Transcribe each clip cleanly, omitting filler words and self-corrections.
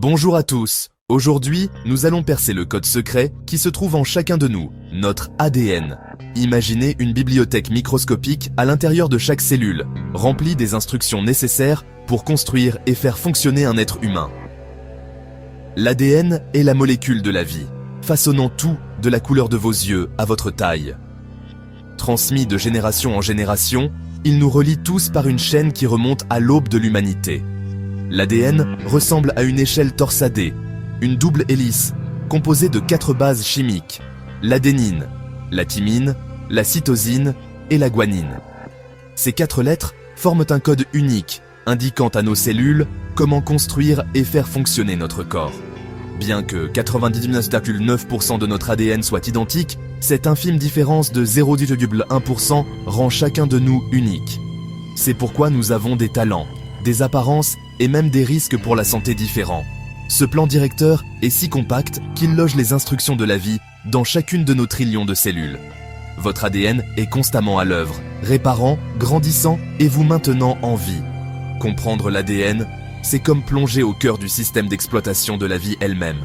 Bonjour à tous. Aujourd'hui, nous allons percer le code secret qui se trouve en chacun de nous, notre ADN. Imaginez une bibliothèque microscopique à l'intérieur de chaque cellule, remplie des instructions nécessaires pour construire et faire fonctionner un être humain. L'ADN est la molécule de la vie, façonnant tout de la couleur de vos yeux à votre taille. Transmis de génération en génération, il nous relie tous par une chaîne qui remonte à l'aube de l'humanité. L'ADN ressemble à une échelle torsadée, une double hélice, composée de 4 bases chimiques, l'adénine, la thymine, la cytosine et la guanine. Ces 4 lettres forment un code unique, indiquant à nos cellules comment construire et faire fonctionner notre corps. Bien que 99,9% de notre ADN soit identique, cette infime différence de 0,1% rend chacun de nous unique. C'est pourquoi nous avons des talents, des apparences et même des risques pour la santé différents. Ce plan directeur est si compact qu'il loge les instructions de la vie dans chacune de nos trillions de cellules. Votre ADN est constamment à l'œuvre, réparant, grandissant et vous maintenant en vie. Comprendre l'ADN, c'est comme plonger au cœur du système d'exploitation de la vie elle-même.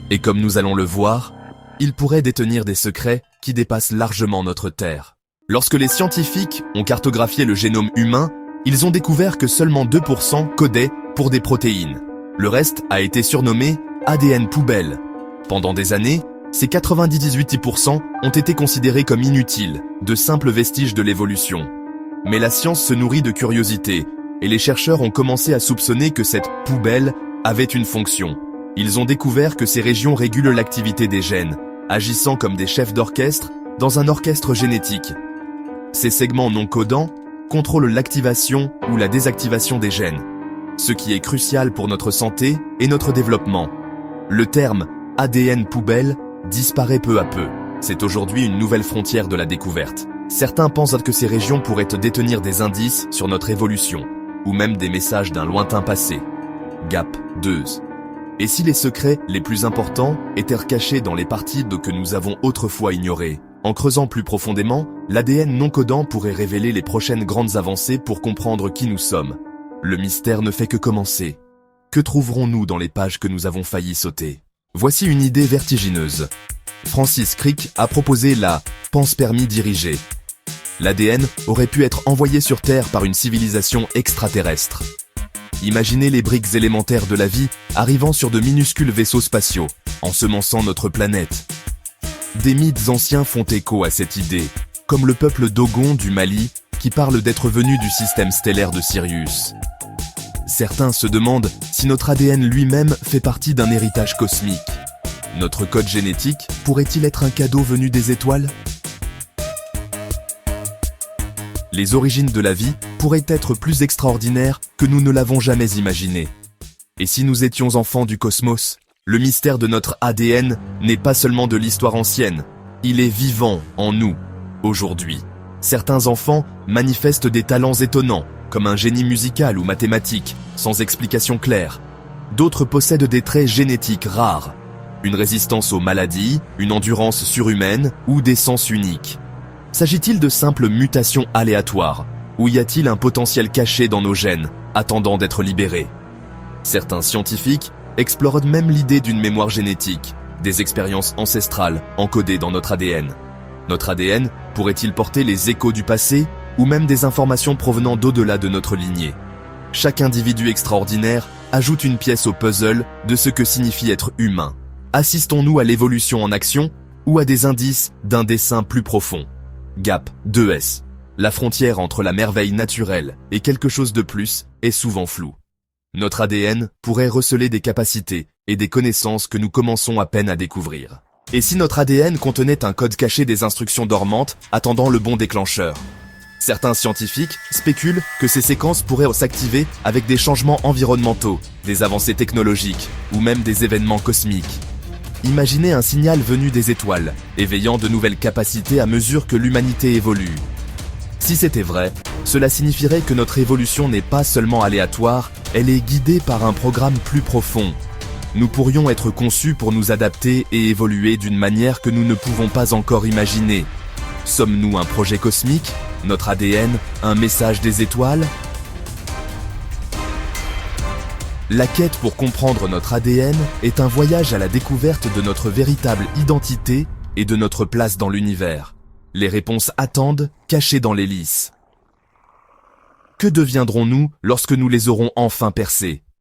Et comme nous allons le voir, il pourrait détenir des secrets qui dépassent largement notre Terre. Lorsque les scientifiques ont cartographié le génome humain, ils ont découvert que seulement 2% codaient pour des protéines. Le reste a été surnommé ADN poubelle. Pendant des années, ces 98% ont été considérés comme inutiles, de simples vestiges de l'évolution. Mais la science se nourrit de curiosité, et les chercheurs ont commencé à soupçonner que cette poubelle avait une fonction. Ils ont découvert que ces régions régulent l'activité des gènes, agissant comme des chefs d'orchestre dans un orchestre génétique. Ces segments non codants contrôlent l'activation ou la désactivation des gènes, ce qui est crucial pour notre santé et notre développement. Le terme ADN poubelle disparaît peu à peu. C'est aujourd'hui une nouvelle frontière de la découverte. Certains pensent que ces régions pourraient détenir des indices sur notre évolution, ou même des messages d'un lointain passé. Gap 2. Et si les secrets les plus importants étaient cachés dans les parties que nous avons autrefois ignorées? En creusant plus profondément, l'ADN non codant pourrait révéler les prochaines grandes avancées pour comprendre qui nous sommes. Le mystère ne fait que commencer. Que trouverons-nous dans les pages que nous avons failli sauter? Voici une idée vertigineuse. Francis Crick a proposé la panspermie dirigée. L'ADN aurait pu être envoyé sur Terre par une civilisation extraterrestre. Imaginez les briques élémentaires de la vie arrivant sur de minuscules vaisseaux spatiaux, ensemençant notre planète. Des mythes anciens font écho à cette idée, comme le peuple Dogon du Mali qui parle d'être venu du système stellaire de Sirius. Certains se demandent si notre ADN lui-même fait partie d'un héritage cosmique. Notre code génétique pourrait-il être un cadeau venu des étoiles? Les origines de la vie pourraient être plus extraordinaires que nous ne l'avons jamais imaginé. Et si nous étions enfants du cosmos? Le mystère de notre ADN n'est pas seulement de l'histoire ancienne, il est vivant en nous, aujourd'hui. Certains enfants manifestent des talents étonnants, comme un génie musical ou mathématique, sans explication claire. D'autres possèdent des traits génétiques rares, une résistance aux maladies, une endurance surhumaine ou des sens uniques. S'agit-il de simples mutations aléatoires, ou y a-t-il un potentiel caché dans nos gènes, attendant d'être libéré? Certains scientifiques explorent même l'idée d'une mémoire génétique, des expériences ancestrales encodées dans notre ADN. Notre ADN pourrait-il porter les échos du passé, ou même des informations provenant d'au-delà de notre lignée? Chaque individu extraordinaire ajoute une pièce au puzzle de ce que signifie être humain. Assistons-nous à l'évolution en action, ou à des indices d'un dessein plus profond? Gap 2S. La frontière entre la merveille naturelle et quelque chose de plus est souvent floue. Notre ADN pourrait receler des capacités et des connaissances que nous commençons à peine à découvrir. Et si notre ADN contenait un code caché des instructions dormantes attendant le bon déclencheur? Certains scientifiques spéculent que ces séquences pourraient s'activer avec des changements environnementaux, des avancées technologiques ou même des événements cosmiques. Imaginez un signal venu des étoiles, éveillant de nouvelles capacités à mesure que l'humanité évolue. Si c'était vrai, cela signifierait que notre évolution n'est pas seulement aléatoire, elle est guidée par un programme plus profond. Nous pourrions être conçus pour nous adapter et évoluer d'une manière que nous ne pouvons pas encore imaginer. Sommes-nous un projet cosmique? Notre ADN, un message des étoiles? La quête pour comprendre notre ADN est un voyage à la découverte de notre véritable identité et de notre place dans l'univers. Les réponses attendent, cachées dans l'hélice. Que deviendrons-nous lorsque nous les aurons enfin percées ?